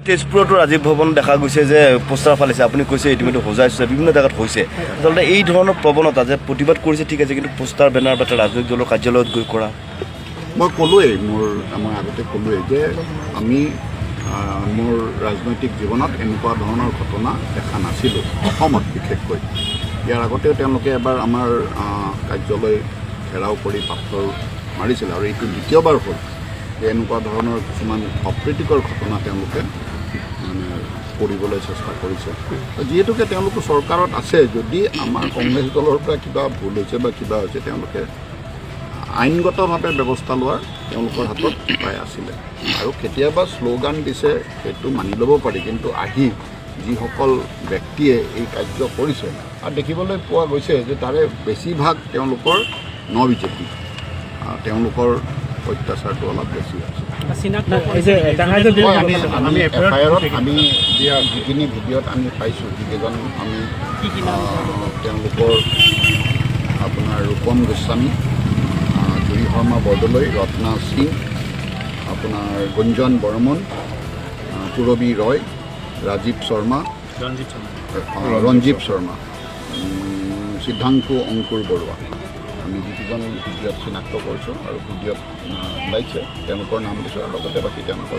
তেজপুৰতো ৰাজীৱ ভৱন দেখা গৈছে যে পোষ্টাৰ ফালিছে, আপুনি কৈছে ইতিমধ্যে সজাইছে, বিভিন্ন জেগাত হৈছে। আচলতে এই ধৰণৰ প্ৰৱণতা যে প্ৰতিবাদ কৰিছে ঠিক আছে, কিন্তু পোষ্টাৰ বেনাৰ বা ৰাজনৈতিক দলৰ কাৰ্যালয়ত গৈ কৰা, মই ক'লোৱেই মই আগতে ক'লোৱেই যে আমি মোৰ ৰাজনৈতিক জীৱনত এনেকুৱা ধৰণৰ ঘটনা দেখা নাছিলোঁ, অসমত বিশেষকৈ। ইয়াৰ আগতেও তেওঁলোকে এবাৰ আমাৰ কাৰ্যালয় ঘেৰাও কৰি পাথৰ মাৰিছিল, আৰু এইটো দ্বিতীয়বাৰ হ'ল যে এনেকুৱা ধৰণৰ কিছুমান অপ্ৰীতিকৰ ঘটনা তেওঁলোকে মানে কৰিবলৈ চেষ্টা কৰিছে। যিহেতুকে তেওঁলোকে চৰকাৰত আছে, যদি আমাৰ কংগ্ৰেছ দলৰ পৰা কিবা ভুল হৈছে বা কিবা হৈছে, তেওঁলোকে আইনগতভাৱে ব্যৱস্থা লোৱাৰ তেওঁলোকৰ হাতত উপায় আছিলে। আৰু কেতিয়াবা শ্লোগান দিছে সেইটো মানি ল'ব পাৰি, কিন্তু আহি যিসকল ব্যক্তিয়ে এই কাৰ্য কৰিছে আৰু দেখিবলৈ পোৱা গৈছে যে তাৰে বেছিভাগ তেওঁলোকৰ বিজেপি, তেওঁলোকৰ অত্যাচাৰটো অলপ বেছি আছে। আমি এফআইআৰত আমি দিয়া যিখিনি ভিডিঅ'ত আমি পাইছোঁ, যিকেইজন আমি তেওঁলোকৰ আপোনাৰ ৰূপম গোস্বামী, জুৰি শৰ্মা বৰদলৈ, ৰত্না সিং, আপোনাৰ গুঞ্জন বৰ্মন, পুৰবী ৰয়, ৰাজীৱ শৰ্মা, ৰঞ্জীৱ শৰ্মা, সিদ্ধাংশু অংকুৰ বৰুৱা, আমি যিকেইজন ভিডিঅ'ত চিনাক্ত কৰিছোঁ আৰু ভিডিঅ'ত ওলাইছে তেওঁলোকৰ নাম দিছোঁ, আৰু লগতে বাকী তেওঁলোকৰ